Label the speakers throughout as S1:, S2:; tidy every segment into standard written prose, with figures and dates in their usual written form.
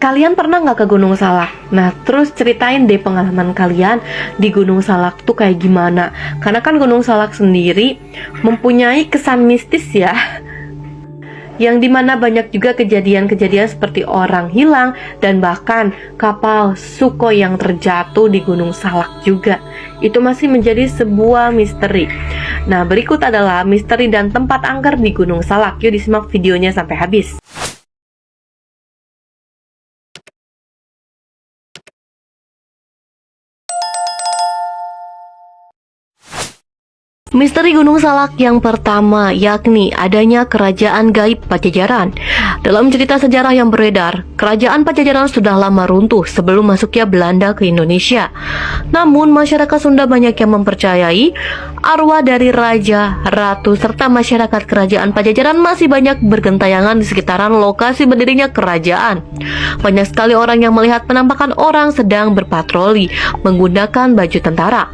S1: Kalian pernah nggak ke Gunung Salak? Nah, terus ceritain deh pengalaman kalian di Gunung Salak tuh kayak gimana. Karena kan Gunung Salak sendiri mempunyai kesan mistis ya, yang dimana banyak juga kejadian-kejadian seperti orang hilang dan bahkan kapal Sukhoi yang terjatuh di Gunung Salak juga. Itu masih menjadi sebuah misteri. Nah, berikut adalah misteri dan tempat angker di Gunung Salak. Yuk disimak videonya sampai habis. Misteri Gunung Salak yang pertama yakni adanya kerajaan gaib Pajajaran. Dalam cerita sejarah yang beredar, kerajaan Pajajaran sudah lama runtuh sebelum masuknya Belanda ke Indonesia. Namun masyarakat Sunda banyak yang mempercayai arwah dari raja, ratu, serta masyarakat kerajaan Pajajaran masih banyak bergentayangan di sekitaran lokasi berdirinya kerajaan. Banyak sekali orang yang melihat penampakan orang sedang berpatroli menggunakan baju tentara.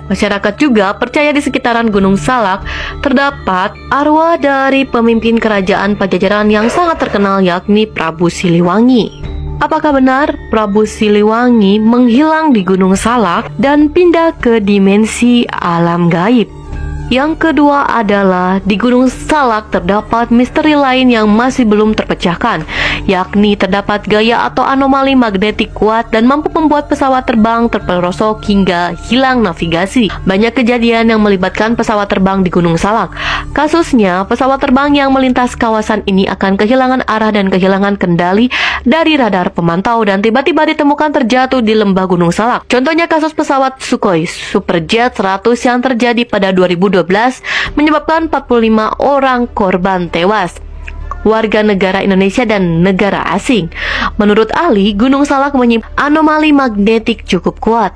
S1: Masyarakat juga percaya di sekitaran Gunung Salak terdapat arwah dari pemimpin kerajaan Pajajaran yang sangat terkenal yakni Prabu Siliwangi. Apakah benar Prabu Siliwangi menghilang di Gunung Salak dan pindah ke dimensi alam gaib? Yang kedua adalah di Gunung Salak terdapat misteri lain yang masih belum terpecahkan, yakni terdapat gaya atau anomali magnetik kuat dan mampu membuat pesawat terbang terperosok hingga hilang navigasi. Banyak kejadian yang melibatkan pesawat terbang di Gunung Salak. Kasusnya, pesawat terbang yang melintas kawasan ini akan kehilangan arah dan kehilangan kendali dari radar pemantau dan tiba-tiba ditemukan terjatuh di lembah Gunung Salak. Contohnya kasus pesawat Sukhoi Superjet 100 yang terjadi pada 2012 menyebabkan 45 orang korban tewas, warga negara Indonesia dan negara asing. Menurut ahli, Gunung Salak menyimpan anomali magnetik cukup kuat,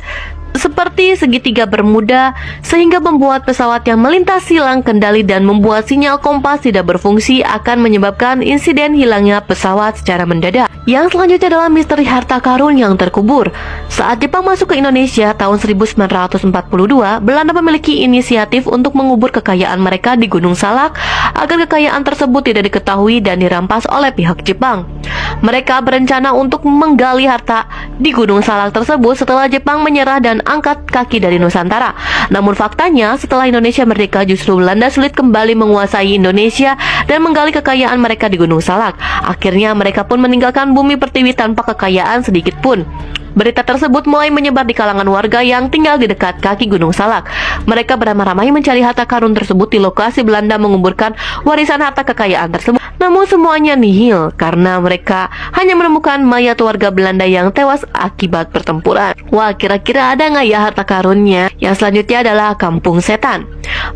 S1: seperti segitiga Bermuda, sehingga membuat pesawat yang melintas hilang kendali dan membuat sinyal kompas tidak berfungsi akan menyebabkan insiden hilangnya pesawat secara mendadak. Yang selanjutnya adalah misteri harta karun yang terkubur. Saat Jepang masuk ke Indonesia tahun 1942, Belanda memiliki inisiatif untuk mengubur kekayaan mereka di Gunung Salak agar kekayaan tersebut tidak diketahui dan dirampas oleh pihak Jepang. Mereka berencana untuk menggali harta di Gunung Salak tersebut setelah Jepang menyerah dan angkat kaki dari Nusantara. Namun faktanya, setelah Indonesia merdeka justru Belanda sulit kembali menguasai Indonesia dan menggali kekayaan mereka di Gunung Salak. Akhirnya mereka pun meninggalkan bumi pertiwi tanpa kekayaan sedikit pun. Berita tersebut mulai menyebar di kalangan warga yang tinggal di dekat kaki Gunung Salak. Mereka beramai-ramai mencari harta karun tersebut di lokasi Belanda menguburkan warisan harta kekayaan tersebut. Namun semuanya nihil karena mereka hanya menemukan mayat warga Belanda yang tewas akibat pertempuran. Wah, kira-kira ada nggak ya harta karunnya? Yang selanjutnya adalah Kampung Setan.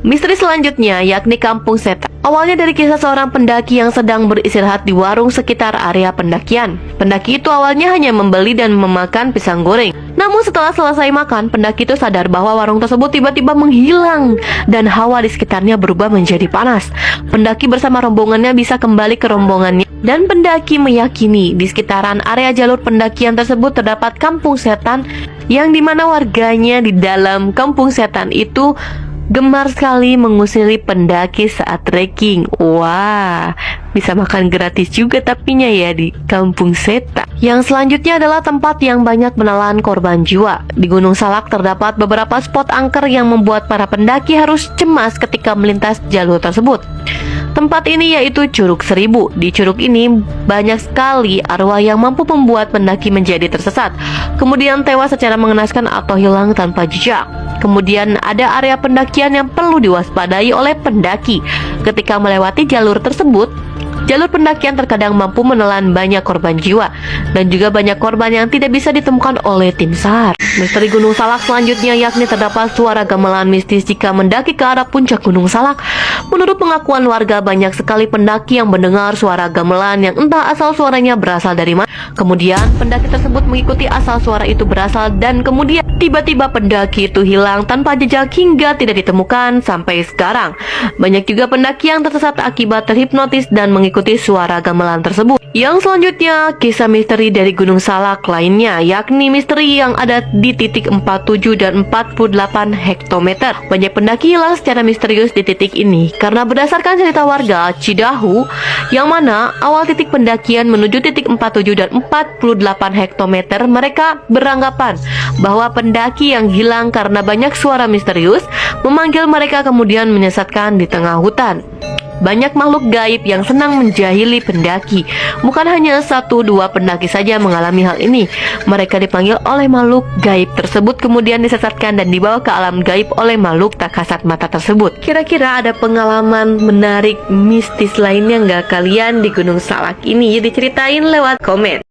S1: Misteri selanjutnya yakni Kampung Setan. Awalnya dari kisah seorang pendaki yang sedang beristirahat di warung sekitar area pendakian. Pendaki itu awalnya hanya membeli dan memakan pisang goreng. Namun setelah selesai makan, pendaki itu sadar bahwa warung tersebut tiba-tiba menghilang dan hawa di sekitarnya berubah menjadi panas. Pendaki bersama rombongannya bisa kembali ke rombongannya dan pendaki meyakini di sekitaran area jalur pendakian tersebut terdapat Kampung Setan yang dimana warganya di dalam Kampung Setan itu gemar sekali mengusiri pendaki saat trekking. Wah, bisa makan gratis juga tapinya ya di Kampung Setan. Yang selanjutnya adalah tempat yang banyak menelan korban jiwa. Di Gunung Salak terdapat beberapa spot angker yang membuat para pendaki harus cemas ketika melintas jalur tersebut. Tempat ini yaitu Curug Seribu. Di curug ini banyak sekali arwah yang mampu membuat pendaki menjadi tersesat, kemudian tewas secara mengenaskan atau hilang tanpa jejak. Kemudian ada area pendakian yang perlu diwaspadai oleh pendaki. Ketika melewati jalur tersebut, jalur pendakian terkadang mampu menelan banyak korban jiwa dan juga banyak korban yang tidak bisa ditemukan oleh tim SAR. Misteri Gunung Salak selanjutnya yakni terdapat suara gamelan mistis jika mendaki ke arah puncak Gunung Salak. Menurut pengakuan warga, banyak sekali pendaki yang mendengar suara gamelan yang entah asal suaranya berasal dari mana. Kemudian pendaki tersebut mengikuti asal suara itu berasal dan kemudian tiba-tiba pendaki itu hilang tanpa jejak hingga tidak ditemukan sampai sekarang. Banyak juga pendaki yang tersesat akibat terhipnotis dan mengikuti suara gamelan tersebut. Yang selanjutnya, kisah misteri dari Gunung Salak lainnya, yakni misteri yang ada di titik 47 dan 48 hektometer. Banyak pendaki hilang secara misterius di titik ini karena berdasarkan cerita warga Cidahu, yang mana awal titik pendakian menuju titik 47 dan 48 hektometer, mereka beranggapan bahwa pendaki yang hilang karena banyak suara misterius memanggil mereka kemudian menyesatkan di tengah hutan. Banyak makhluk gaib yang senang menjahili pendaki. Bukan hanya 1-2 pendaki saja mengalami hal ini. Mereka dipanggil oleh makhluk gaib tersebut, kemudian disesatkan dan dibawa ke alam gaib oleh makhluk tak kasat mata tersebut. Kira-kira ada pengalaman menarik mistis lainnya nggak kalian di Gunung Salak ini? Diceritain lewat komen.